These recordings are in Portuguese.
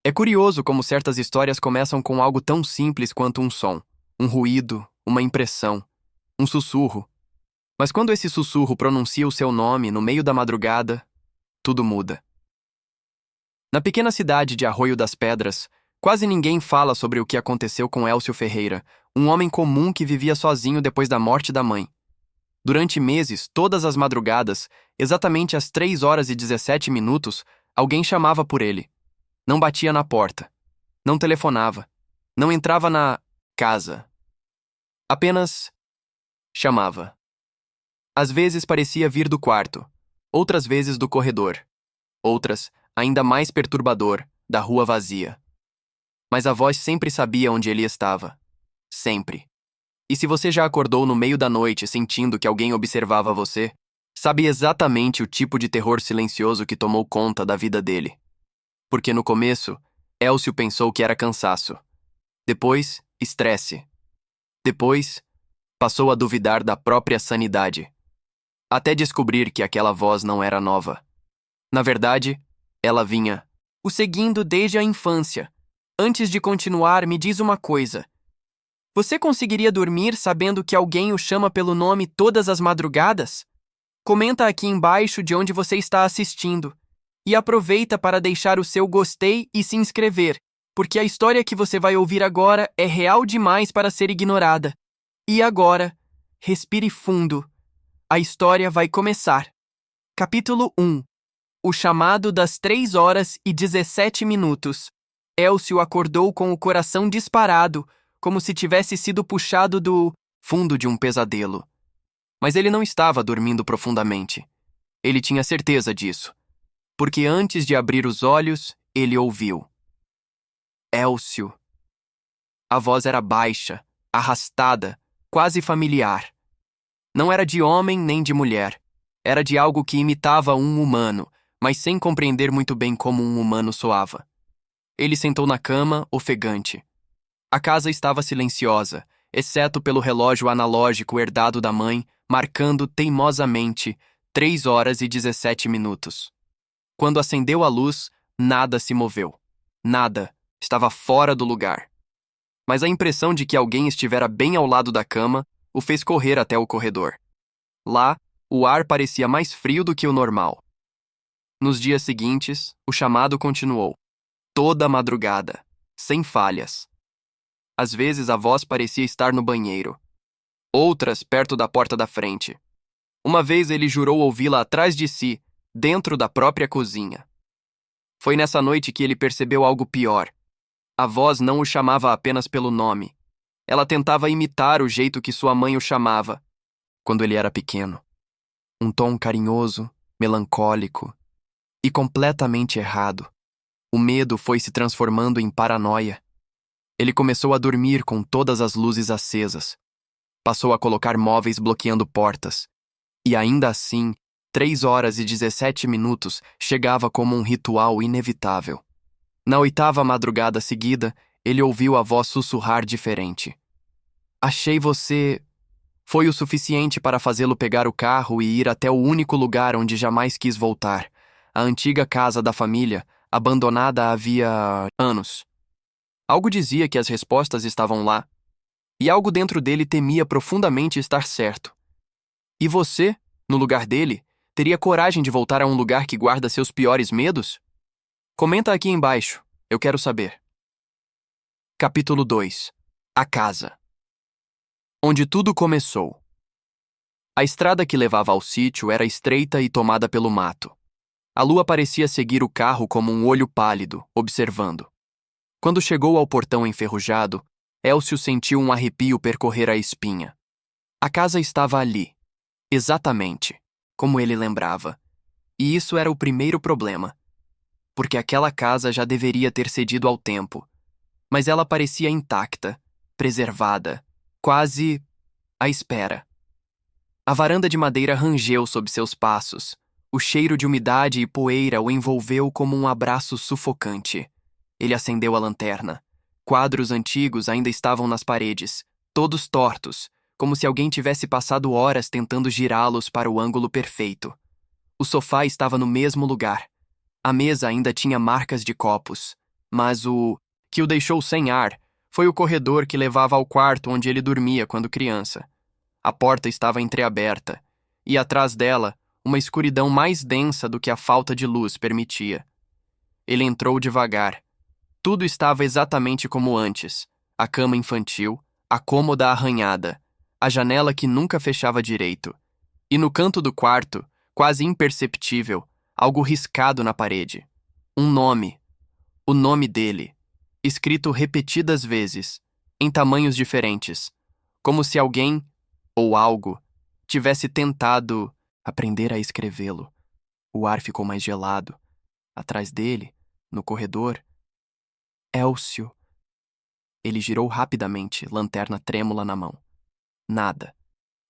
É curioso como certas histórias começam com algo tão simples quanto um som, um ruído, uma impressão, um sussurro. Mas quando esse sussurro pronuncia o seu nome no meio da madrugada, tudo muda. Na pequena cidade de Arroio das Pedras, quase ninguém fala sobre o que aconteceu com Elcio Ferreira, um homem comum que vivia sozinho depois da morte da mãe. Durante meses, todas as madrugadas, exatamente às 3h17, alguém chamava por ele. Não batia na porta. Não telefonava. Não entrava na casa. Apenas chamava. Às vezes parecia vir do quarto, outras vezes do corredor, outras, ainda mais perturbador, da rua vazia. Mas a voz sempre sabia onde ele estava. Sempre. E se você já acordou no meio da noite sentindo que alguém observava você, sabe exatamente o tipo de terror silencioso que tomou conta da vida dele. Porque no começo, Elcio pensou que era cansaço. Depois, estresse. Depois, passou a duvidar da própria sanidade. Até descobrir que aquela voz não era nova. Na verdade, ela vinha o seguindo desde a infância. Antes de continuar, me diz uma coisa. Você conseguiria dormir sabendo que alguém o chama pelo nome todas as madrugadas? Comenta aqui embaixo de onde você está assistindo. E aproveita para deixar o seu gostei e se inscrever, porque a história que você vai ouvir agora é real demais para ser ignorada. E agora, respire fundo. A história vai começar. Capítulo 1. O chamado das 3h17. Elcio acordou com o coração disparado, como se tivesse sido puxado do fundo de um pesadelo. Mas ele não estava dormindo profundamente. Ele tinha certeza disso. Porque antes de abrir os olhos, ele ouviu. Elcio. A voz era baixa, arrastada, quase familiar. Não era de homem nem de mulher. Era de algo que imitava um humano, mas sem compreender muito bem como um humano soava. Ele sentou na cama, ofegante. A casa estava silenciosa, exceto pelo relógio analógico herdado da mãe, marcando teimosamente 3h17. Quando acendeu a luz, nada se moveu. Nada. Estava fora do lugar. Mas a impressão de que alguém estivera bem ao lado da cama o fez correr até o corredor. Lá, o ar parecia mais frio do que o normal. Nos dias seguintes, o chamado continuou. Toda a madrugada, sem falhas. Às vezes a voz parecia estar no banheiro. Outras perto da porta da frente. Uma vez ele jurou ouvi-la atrás de si, dentro da própria cozinha. Foi nessa noite que ele percebeu algo pior. A voz não o chamava apenas pelo nome. Ela tentava imitar o jeito que sua mãe o chamava, quando ele era pequeno. Um tom carinhoso, melancólico e completamente errado. O medo foi se transformando em paranoia. Ele começou a dormir com todas as luzes acesas. Passou a colocar móveis bloqueando portas. E ainda assim, 3h17 chegava como um ritual inevitável. Na 8ª madrugada seguida, ele ouviu a voz sussurrar diferente. Achei você... Foi o suficiente para fazê-lo pegar o carro e ir até o único lugar onde jamais quis voltar. A antiga casa da família, abandonada havia anos. Algo dizia que as respostas estavam lá. E algo dentro dele temia profundamente estar certo. E você, no lugar dele, teria coragem de voltar a um lugar que guarda seus piores medos? Comenta aqui embaixo, eu quero saber. Capítulo 2. A casa. Onde tudo começou. A estrada que levava ao sítio era estreita e tomada pelo mato. A lua parecia seguir o carro como um olho pálido, observando. Quando chegou ao portão enferrujado, Elcio sentiu um arrepio percorrer a espinha. A casa estava ali, exatamente, como ele lembrava. E isso era o primeiro problema. Porque aquela casa já deveria ter cedido ao tempo. Mas ela parecia intacta, preservada, quase à espera. A varanda de madeira rangeu sob seus passos. O cheiro de umidade e poeira o envolveu como um abraço sufocante. Ele acendeu a lanterna. Quadros antigos ainda estavam nas paredes, todos tortos, como se alguém tivesse passado horas tentando girá-los para o ângulo perfeito. O sofá estava no mesmo lugar. A mesa ainda tinha marcas de copos. Mas o que o deixou sem ar foi o corredor que levava ao quarto onde ele dormia quando criança. A porta estava entreaberta, e atrás dela, uma escuridão mais densa do que a falta de luz permitia. Ele entrou devagar. Tudo estava exatamente como antes. A cama infantil, a cômoda arranhada, a janela que nunca fechava direito. E no canto do quarto, quase imperceptível, algo riscado na parede. Um nome. O nome dele. Escrito repetidas vezes, em tamanhos diferentes. Como se alguém, ou algo, tivesse tentado aprender a escrevê-lo. O ar ficou mais gelado. Atrás dele, no corredor, Elcio. Ele girou rapidamente, lanterna trêmula na mão. Nada.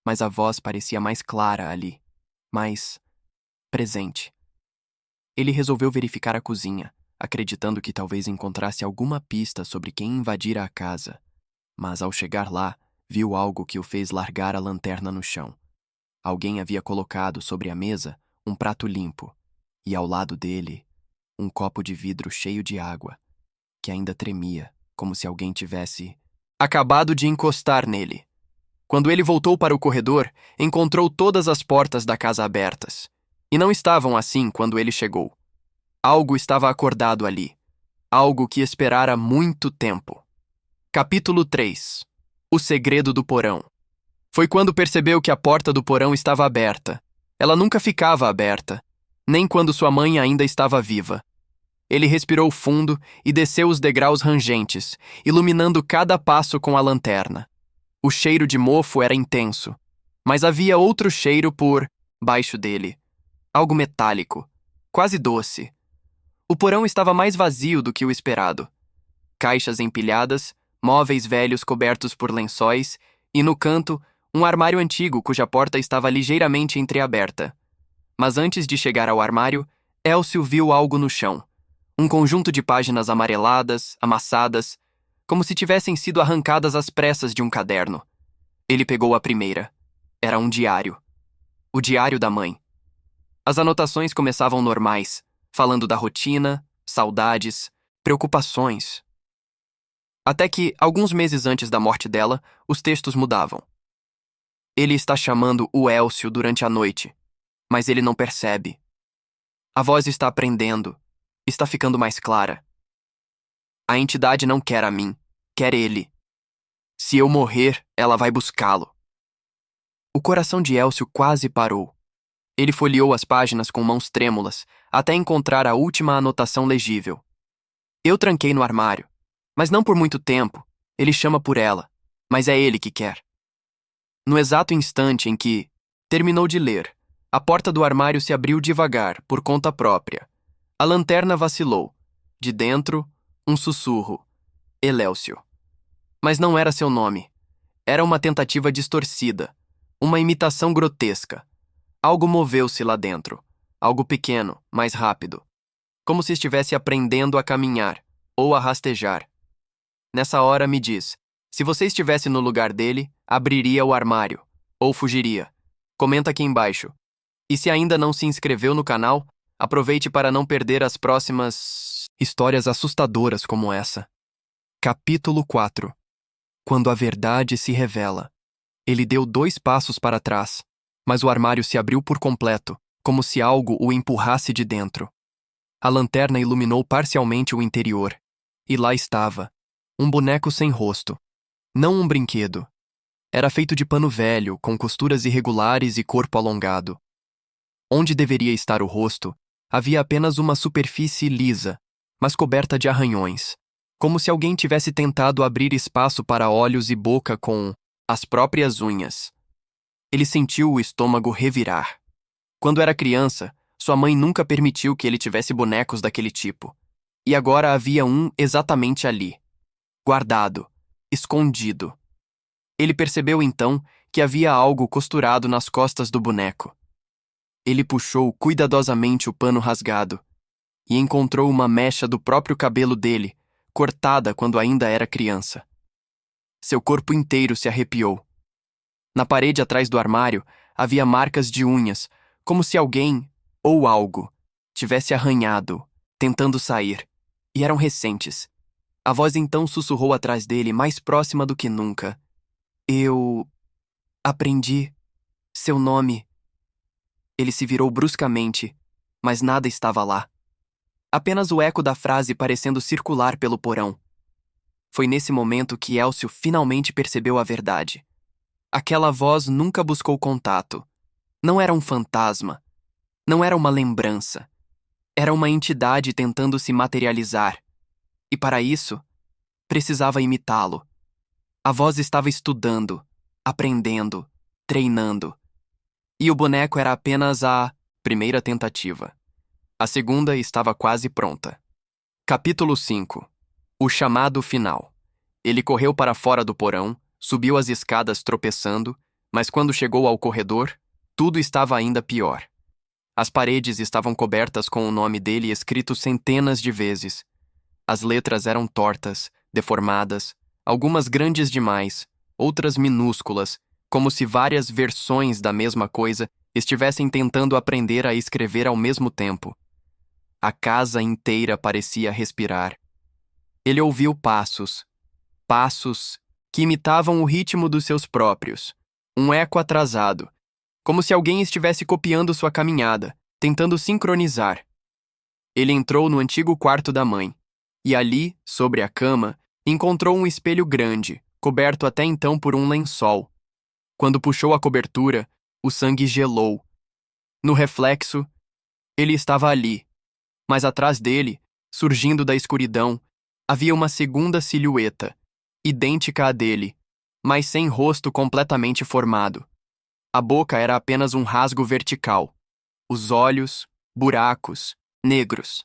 Mas a voz parecia mais clara ali, mais presente. Ele resolveu verificar a cozinha, acreditando que talvez encontrasse alguma pista sobre quem invadira a casa. Mas ao chegar lá, viu algo que o fez largar a lanterna no chão. Alguém havia colocado sobre a mesa um prato limpo, e ao lado dele, um copo de vidro cheio de água, que ainda tremia, como se alguém tivesse acabado de encostar nele. Quando ele voltou para o corredor, encontrou todas as portas da casa abertas. E não estavam assim quando ele chegou. Algo estava acordado ali. Algo que esperara muito tempo. Capítulo 3. O segredo do porão. Foi quando percebeu que a porta do porão estava aberta. Ela nunca ficava aberta, nem quando sua mãe ainda estava viva. Ele respirou fundo e desceu os degraus rangentes, iluminando cada passo com a lanterna. O cheiro de mofo era intenso, mas havia outro cheiro por baixo dele. Algo metálico, quase doce. O porão estava mais vazio do que o esperado. Caixas empilhadas, móveis velhos cobertos por lençóis e, no canto, um armário antigo cuja porta estava ligeiramente entreaberta. Mas antes de chegar ao armário, Elcio viu algo no chão. Um conjunto de páginas amareladas, amassadas, como se tivessem sido arrancadas às pressas de um caderno. Ele pegou a primeira. Era um diário. O diário da mãe. As anotações começavam normais, falando da rotina, saudades, preocupações. Até que, alguns meses antes da morte dela, os textos mudavam. Ele está chamando o Elcio durante a noite, mas ele não percebe. A voz está aprendendo, está ficando mais clara. A entidade não quer a mim, quer ele. Se eu morrer, ela vai buscá-lo. O coração de Elcio quase parou. Ele folheou as páginas com mãos trêmulas, até encontrar a última anotação legível. Eu tranquei no armário, mas não por muito tempo. Ele chama por ela, mas é ele que quer. No exato instante em que terminou de ler, a porta do armário se abriu devagar, por conta própria. A lanterna vacilou. De dentro, um sussurro. Elélcio. Mas não era seu nome. Era uma tentativa distorcida, uma imitação grotesca. Algo moveu-se lá dentro. Algo pequeno, mais rápido. Como se estivesse aprendendo a caminhar, ou a rastejar. Nessa hora me diz, se você estivesse no lugar dele, abriria o armário, ou fugiria. Comenta aqui embaixo. E se ainda não se inscreveu no canal, aproveite para não perder as próximas histórias assustadoras como essa. Capítulo 4. Quando a verdade se revela. Ele deu 2 passos para trás, mas o armário se abriu por completo, como se algo o empurrasse de dentro. A lanterna iluminou parcialmente o interior, e lá estava, um boneco sem rosto. Não um brinquedo. Era feito de pano velho, com costuras irregulares e corpo alongado. Onde deveria estar o rosto, havia apenas uma superfície lisa, mas coberta de arranhões, como se alguém tivesse tentado abrir espaço para olhos e boca com as próprias unhas. Ele sentiu o estômago revirar. Quando era criança, sua mãe nunca permitiu que ele tivesse bonecos daquele tipo. E agora havia um exatamente ali, guardado, escondido. Ele percebeu então que havia algo costurado nas costas do boneco. Ele puxou cuidadosamente o pano rasgado e encontrou uma mecha do próprio cabelo dele, cortada quando ainda era criança. Seu corpo inteiro se arrepiou. Na parede atrás do armário havia marcas de unhas, como se alguém, ou algo, tivesse arranhado, tentando sair. e eram recentes. A voz então sussurrou atrás dele, mais próxima do que nunca. Eu aprendi seu nome. Ele se virou bruscamente, mas nada estava lá. Apenas o eco da frase parecendo circular pelo porão. Foi nesse momento que Elcio finalmente percebeu a verdade. Aquela voz nunca buscou contato. Não era um fantasma. Não era uma lembrança. Era uma entidade tentando se materializar. E para isso, precisava imitá-lo. A voz estava estudando, aprendendo, treinando. E o boneco era apenas a primeira tentativa. A segunda estava quase pronta. Capítulo 5. O chamado final. Ele correu para fora do porão, subiu as escadas tropeçando, mas quando chegou ao corredor, tudo estava ainda pior. As paredes estavam cobertas com o nome dele escrito centenas de vezes. As letras eram tortas, deformadas, algumas grandes demais, outras minúsculas, como se várias versões da mesma coisa estivessem tentando aprender a escrever ao mesmo tempo. A casa inteira parecia respirar. Ele ouviu passos que imitavam o ritmo dos seus próprios, um eco atrasado, como se alguém estivesse copiando sua caminhada, tentando sincronizar. Ele entrou no antigo quarto da mãe, e ali, sobre a cama, encontrou um espelho grande, coberto até então por um lençol. Quando puxou a cobertura, o sangue gelou. No reflexo, ele estava ali, mas atrás dele, surgindo da escuridão, havia uma segunda silhueta, idêntica à dele, mas sem rosto completamente formado. A boca era apenas um rasgo vertical. Os olhos, buracos, negros.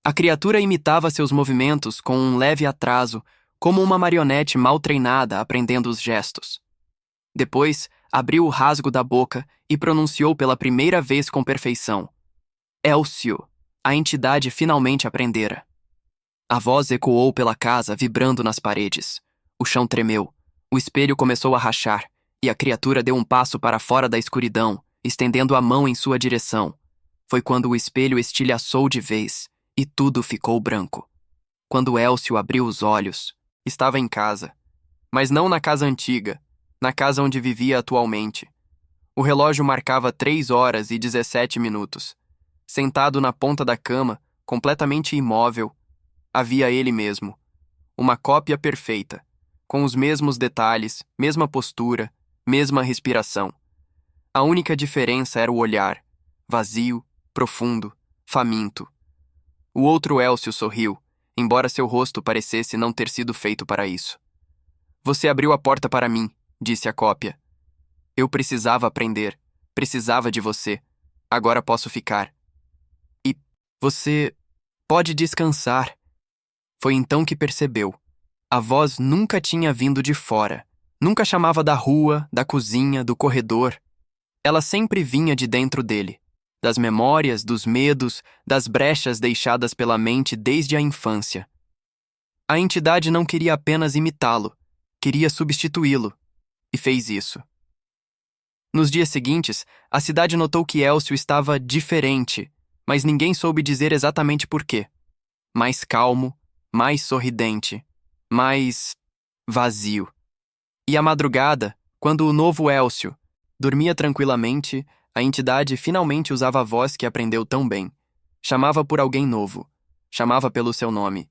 A criatura imitava seus movimentos com um leve atraso, como uma marionete mal treinada aprendendo os gestos. Depois, abriu o rasgo da boca e pronunciou pela primeira vez com perfeição. Elcio, a entidade finalmente aprendera. A voz ecoou pela casa, vibrando nas paredes. O chão tremeu, o espelho começou a rachar, e a criatura deu um passo para fora da escuridão, estendendo a mão em sua direção. Foi quando o espelho estilhaçou de vez, e tudo ficou branco. Quando Elcio abriu os olhos, estava em casa. Mas não na casa antiga, na casa onde vivia atualmente. O relógio marcava 3h17. Sentado na ponta da cama, completamente imóvel, havia ele mesmo. Uma cópia perfeita, com os mesmos detalhes, mesma postura, mesma respiração. A única diferença era o olhar, vazio, profundo, faminto. O outro Elcio sorriu, embora seu rosto parecesse não ter sido feito para isso. Você abriu a porta para mim, disse a cópia. Eu precisava aprender, precisava de você. Agora posso ficar. E você pode descansar. Foi então que percebeu. A voz nunca tinha vindo de fora. Nunca chamava da rua, da cozinha, do corredor. Ela sempre vinha de dentro dele. Das memórias, dos medos, das brechas deixadas pela mente desde a infância. A entidade não queria apenas imitá-lo, queria substituí-lo. E fez isso. Nos dias seguintes, a cidade notou que Elcio estava diferente, mas ninguém soube dizer exatamente por quê. Mais calmo, mais sorridente, mais vazio. E à madrugada, quando o novo Elcio dormia tranquilamente, a entidade finalmente usava a voz que aprendeu tão bem. Chamava por alguém novo. Chamava pelo seu nome.